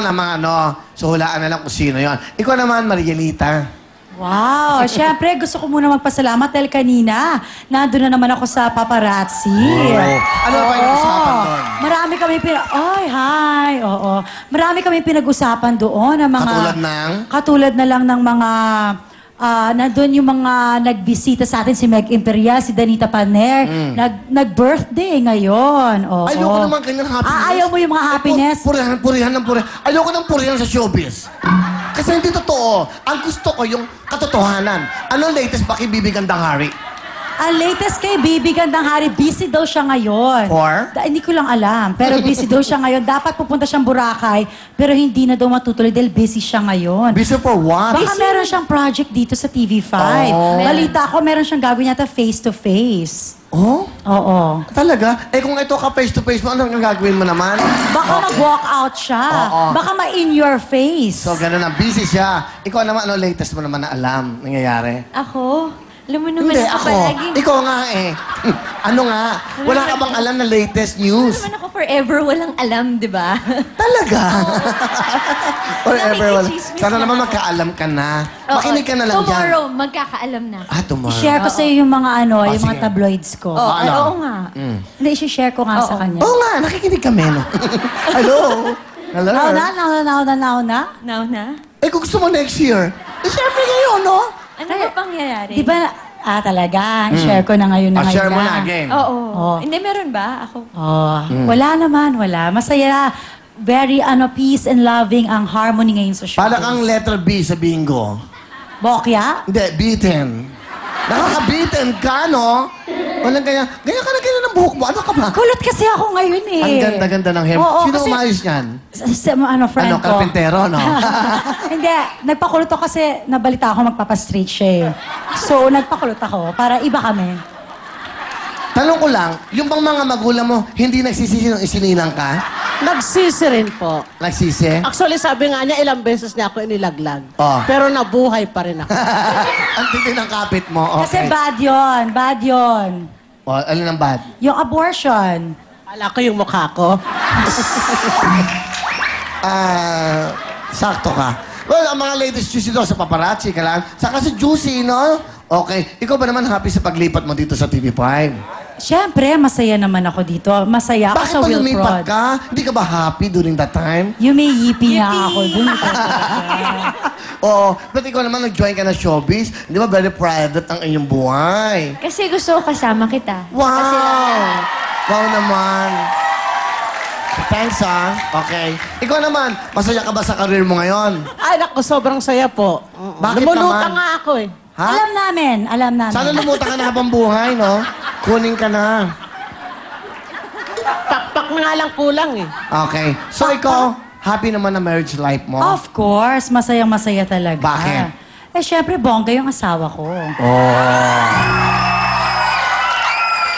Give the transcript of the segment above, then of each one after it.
na mga so hulaan na lang kung sino yon. Ikaw naman, Marielita. Wow! Siyempre, gusto ko muna magpasalamat dahil kanina, nandun na naman ako sa paparazzi. Ano ba yung usapan doon? Marami kami Oo. Marami kami pinag-usapan doon ng mga... Katulad ng? Katulad na lang ng mga... nandun yung mga nagbisita sa atin, si Meg Imperial, si Danita Paner. Nag-birthday ngayon. Oo. Ayoko naman ganyan happiness. Ayaw mo yung mga happiness? Purihan ng purihan. Ayoko ng purihan sa showbiz. Kasi hindi totoo. Ang gusto ko yung katotohanan. Ano latest ba kay Bibi Gandang Hari? Ang latest kay Bibi Gandang Hari, busy daw siya ngayon. For? Hindi ko lang alam. Pero busy daw siya ngayon. Dapat pupunta siyang Boracay, pero hindi na daw matutuloy dahil busy siya ngayon. Busy for what? Baka meron siyang project dito sa TV5. Oh. Balita ko, meron siyang gagawin yata face-to-face. Oh? Oo. Talaga? Eh kung ito ka face-to-face mo, ano ang gagawin mo naman? Baka mag-walk out siya. Oo. Baka ma-in your face. So, ganun na. Busy siya. Ikaw naman, ano latest mo naman na alam nangyayari? Ako? Alam mo naman Hindi, ako ako. palagi. Ikaw nga eh. Ano nga? Wala ka bang alam na latest news? Alam mo naman ako forever walang alam, di ba? Talaga? Forever wala. Nakikichismis Sana lang naman ako. magkaalam ka na. Oo, Makinig ka na lang dyan. Tomorrow, magkakaalam na. Tomorrow. I-share ko sa'yo yung mga yung mga sige. tabloids ko. Oo, ano? oo nga. Hindi, i-share ko nga sa kanya. Oo nga, nakikinig kami, no? Hello? Hello? Now na. Now na? Eh, kung gusto mo next year, eh, syempre ngayon, no? Ano ba pangyayari? Di ba, talaga, i-share ko na ngayon na ngayon Share mo na again. Oo. Oo. Hindi, meron ba? Ako. Wala naman, wala. Masaya, very peace and loving ang harmony ngayon sa show. Para kang letter B sa bingo. Bokya? Hindi, beaten. Nakaka-beaten ka, no? Walang ganyan. Ganyan ka na ganyan ng buhok mo. Ano ka ba? Kulot kasi ako ngayon eh. Ang ganda-ganda ng hair. Oo, Sino kasi- umayos yan? Friend ko. Karpentero, no? Hindi, nagpakulot ako kasi nabalita ako magpapastraight siya eh. So, nagpakulot ako para iba kami. Tanong ko lang, yung bang mga magulang mo, hindi nagsisisi nung isinilang ka? Nagsisi rin po. Nagsisi? Actually, sabi nga niya, ilang beses niya ako inilaglag. Oh. Pero nabuhay pa rin ako. Ang tindi ng kapit mo, Kasi okay. bad yon. Ano ng bad? Yung abortion. Kala ko yung mukha ko. Sakto ka. Well, ang mga latest juicy daw sa paparazzi ka lang. Saka si Juicy, no? Okay. Ikaw ba naman happy sa paglipat mo dito sa TV5? Siyempre, masaya naman ako dito. Masaya ako Bakit sa pag lumipat Wilprod. ka, hindi ka ba happy during that time? Yumiyipi nga ako dun. Oo. But ikaw naman nag-join ka na showbiz. Di ba very private ang iyong buhay? Kasi gusto ko kasama kita. Wow! Wow naman. Thanks, ha? Okay. Ikaw naman, masaya ka ba sa career mo ngayon? Ay, naku, sobrang saya po. Bakit Lumulutan naman? nga ako eh. Ha? Alam namin. Sana lumutan ka na habang buhay, no? Kunin ka na. Pakpak nga lang kulang eh. Okay. So, ikaw, happy naman na marriage life mo? Of course, masayang-masaya talaga. Bakit? Eh, syempre, bongga yung asawa ko. Oh.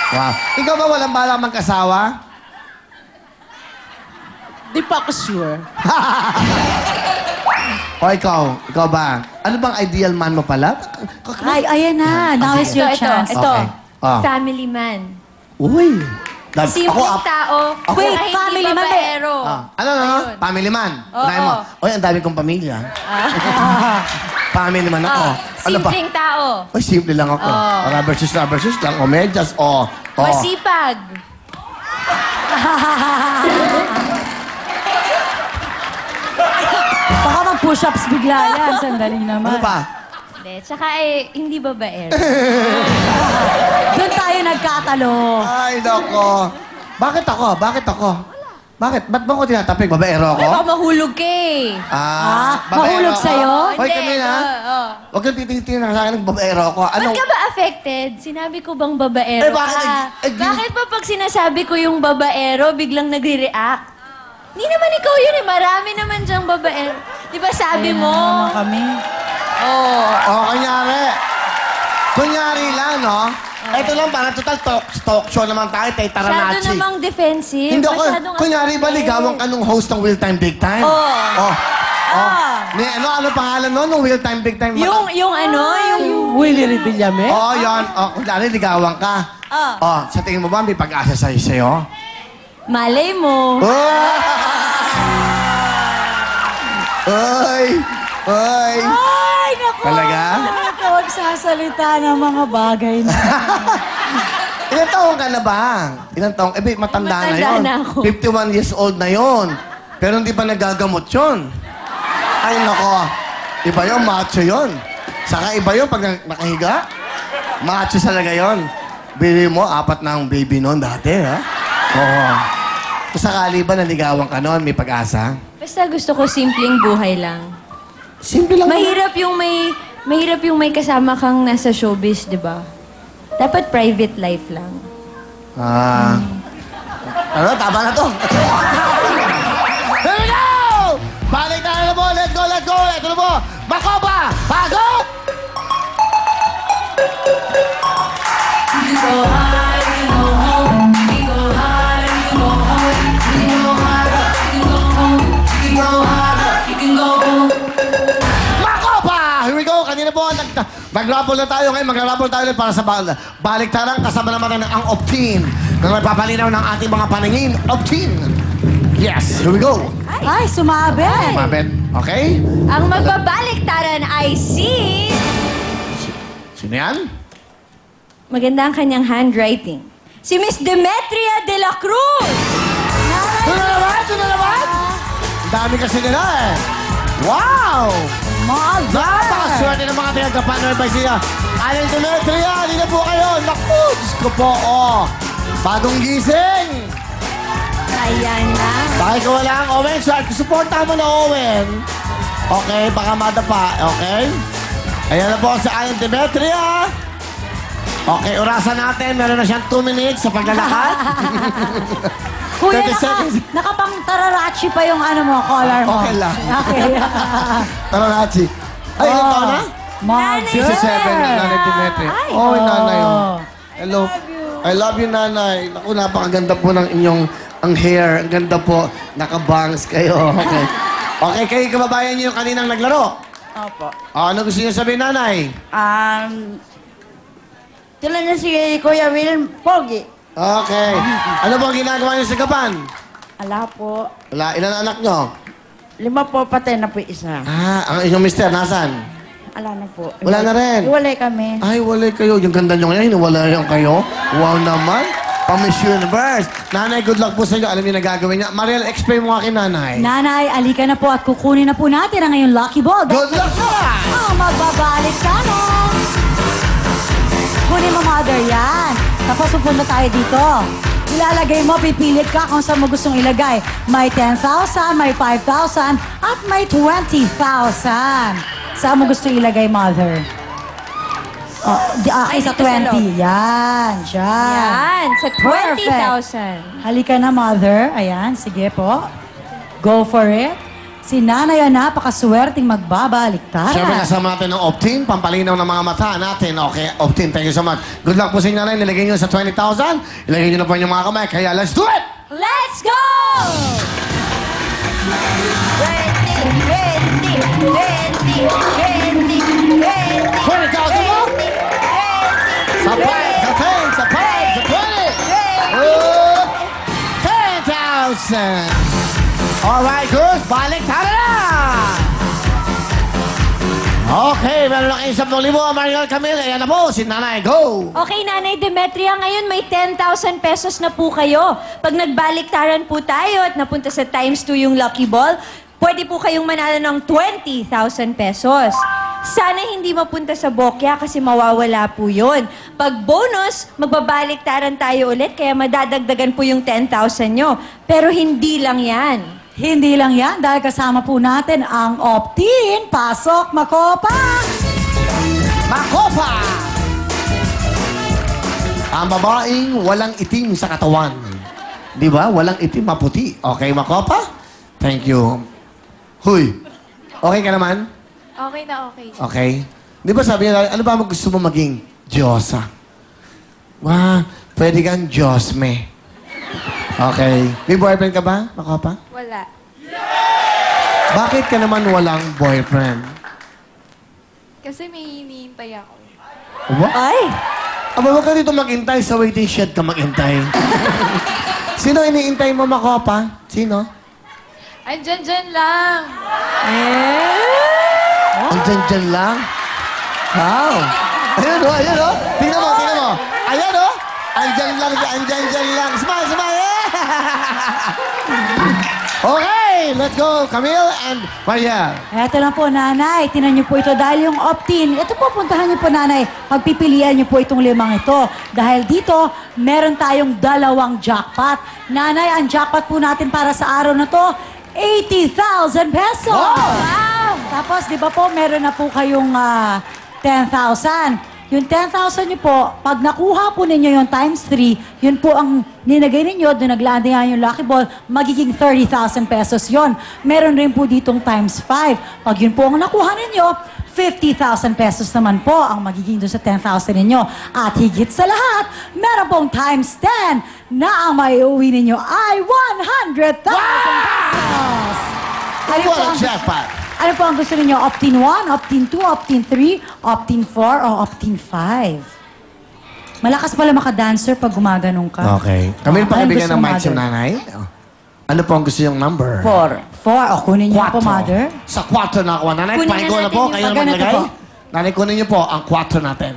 Wow. Ikaw ba walang balak mag-asawa? Di pa ako sure. O ikaw ba? Ano bang ideal man mo pala? Ay, ayan na. Now is your chance. Ito. Okay. Ah. Family man. Uy. Simpleng tao. Wait, na hindi family man. babaero. Ano? Ayun. Family man. Oo. Unahin mo. Uy, ang dami kong pamilya. Family man ako. Ano ba? Simpleng tao. Uy, simple lang ako. Rubber shoes lang. O medyas. O. Masipag. Baka mag-push-ups bigla yan. Sandali naman. Ano pa? Hindi. Tsaka hindi babaero. Doon tayo nagkatalo. Ay, nako. Bakit ako? Bakit? Ba't ba ako tinatapik? Babaero ako? Baka mahulog ka eh. Babaero mahulog ako? sa'yo? Hoy, Hindi, kami na. oo. Huwag kang titingin sa akin ng babaero ako. Ba't Ano? ka ba affected? Sinabi ko bang babaero Eh, bakit? ka? Bakit pa pag sinasabi ko yung babaero, biglang nagre-react? Hindi naman ikaw yun eh. Marami naman dyang babaero. Di ba sabi mo? Naman kami. Oo. Kunyari. Kunyari lang, no? Ito lang, parang total talk show naman tayo, tay Masyado Taranachi. namang defensive. Hindi ako, Masyadong kunyari ba, ligawan ka nung host ng Real Time Big Time? Oo. Ano pangalan nun, nung Real Time Big Time? Yung ano, yung... Willie Revillame? Oo, yan. Kunyari, ligawan ka. Sa tingin mo ba, may pag-asa sa'yo? Malay mo. Oh! Hoy! Hoy! Ay, naku! Talaga? Huwag sasalita ng mga bagay na. Ilang taong ka na ba? Ilang taong? Eh, matanda na Matanda yun. na ako. 51 years old na yon. Pero hindi pa nagagamot yun. Ay, nako. Iba yun, macho yun. Saka iba yun pag nakahiga. Macho talaga yun. Bili mo, 4 na ang baby noon dati, ha? Oo. Kung sakali ba naligawan ka noon, may pag-asa? Basta gusto ko simpleng buhay lang. Simple lang. Mahirap yung may kasama kang nasa showbiz, di ba? Dapat private life lang. Ah. Ano? Tama na to. Here we go! Balik tayo na po. Let's go, let's go. Ito na po. Makopa! Pasok! Makopa! Here we go. Kanina po, mag-raffle na tayo ngayon. Mag-raffle tayo ulit para sa baliktaran. Kasama naman ang Optin na nagpapalinaw ng ating mga paningin. Optin! Yes, here we go. Ay, sumabi. Mabet, okay? Ang magbabaliktaran ay si... Sino yan? Maganda ang kanyang handwriting. Si Miss Demetria de la Cruz! Ito na naman! Ito na naman! Ang dami kasi nila eh. Wow! Mother! Napakaswerte ng mga pinagkapaanoy by siya. Aling Demetria, hindi na po kayo. Naku, Diyos ko po, oh. Bagong gising. Ayan na. Bakit ka wala ang Owen? Supportahan mo na Owen. Okay, baka madapa. Okay? Ayan na po si Aling Demetria. Okay, orasan natin. Meron na siyang 2 minutes sa paglalakad. Kuya, 30 seconds. nakapang tararachi pa yung ano mo, collar mo. Okay lang. Okay. Tara, Nachi. Ay, ilang taon na? Mother! 67 na Nanay Demetria. Ay, Oh, nanay. oh. Oh. Hello. I love you, nanay. Naku, napakaganda po ng inyong ang hair. Ang ganda po. Nakabangs kayo. Okay. Okay, kayo kababayan niyo yung kaninang naglaro. Opo. Ano gusto niyo sabihin, nanay? Sila na si Kuya Will Pogi. Okay. Ano po ang ginagawa niyo sa gaban? Ala po. Wala. Ilan anak niyo? 5 po, patay na po isa. Ang inyong mister, nasan? Ala na po. Wala na rin. Iwalay kami. Ay, wala kayo. Yung ganda nyo ngayon, wala yung kayo. Wow naman. Pang-Miss Universe. Nanay, good luck po sa inyo. Alam niyo na gagawin niya. Mariel, explain mo nga kay nanay. Nanay, alika na po at kukunin na po natin ang ngayong lucky ball. Good luck na! Ang magbabalik ka na. Kunin mo, mother, yan. Tapos pupunta tayo dito. Ilalagay mo, pipilit ka kung saan mo gustong ilagay. May 10,000, may 5,000, at may 20,000. Saan mo gusto ilagay, mother? Oh, okay, sa 20. Yan, dyan. Yan, sa Perfect. 20,000. Halika na, mother. Ayan, sige po. Go for it. Si nanay ang napakaswerteng magbabaliktaran. Siyempre, kasama natin ng Optin, pampalinaw ng mga mata natin. Okay, Optin, thank you so much. Good luck po sa inyo, nanay. Nilagay niyo sa 20,000. Ilagay niyo na po yung mga kamay. Kaya, let's do it! Let's go! 20,000 mo? Sa 5, sa 10, sa 5, sa 20. 10,000. Alright, good. Balik, tara na! Okay, meron na kayo 10,000. Mariel Camille, ayan na po, si nanay. Go! Okay, Nanay Demetria, ngayon may 10,000 pesos na po kayo. Pag nagbaliktaran po tayo at napunta sa times 2 yung lucky ball, pwede po kayong manalo ng 20,000 pesos. Sana hindi mapunta sa bokya kasi mawawala po yun. Pag bonus, magbabaliktaran tayo ulit kaya madadagdagan po yung 10,000 nyo. Pero hindi lang yan. Hindi lang yan, dahil kasama po natin ang Optin. Pasok, Makopa! Makopa! Ang babaeng walang itim sa katawan. Di ba? Walang itim, maputi. Okay, Makopa? Thank you. Huy, okay ka naman? Okay na okay. Okay. Di ba sabi niya, ano ba gusto mo maging? Diyosa. Wow, pwede kang Diyosme. Okay. May boyfriend ka ba, Makopa? Wala. Bakit ka naman walang boyfriend? Kasi may hinihintay ako. What? Ay! Aba, huwag ka dito maghintay. Sa waiting shed ka maghintay. Sino iniintay mo, Makopa? Sino? Andyan lang. Ang dyan lang. Wow. Ayun o, ayun o. Tingnan mo, tingnan mo. Ayan o. Andyan lang. Smile, smile. Okay, let's go, Camille and Maria. Eto lang po, nanay. Tinan niyo po ito dahil yung opt-in. Ito po, puntahan niyo po, nanay. Pagpipilian niyo po itong 5 ito. Dahil dito, meron tayong 2 jackpot. Nanay, ang jackpot po natin para sa araw na to, 80,000 pesos! Wow! Tapos, di ba po, meron na po kayong 10,000. Yung 10,000 niyo po, pag nakuha po ninyo yung times 3, yun po ang ninagay ninyo, doon naglanding yung lucky ball, magiging 30,000 pesos yon. Meron rin po ditong times 5. Pag yun po ang nakuha ninyo, 50,000 pesos naman po ang magiging doon sa 10,000 ninyo. At higit sa lahat, meron pong times 10 na ang maiuwi ninyo ay 100,000 pesos! Ano po Walang ang- jackpot. ano po ang gusto ninyo? Opt-in 1, opt-in 2, opt-in 3, opt-in 4, o opt-in 5? Malakas pala maka-dancer pag gumaganong ka. Okay. Camille, Anong pakibigyan gusto ng mo, mic sa mother? nanay. Ano po ang gusto yung number? 4. 4. O, kunin niyo po, Quattro. mother. Sa 4 na ako. Nanay, Kunin na pakigo na natin po. yung Kayo na pag ganito maglagay. po. Nanay, kunin niyo po ang 4 natin.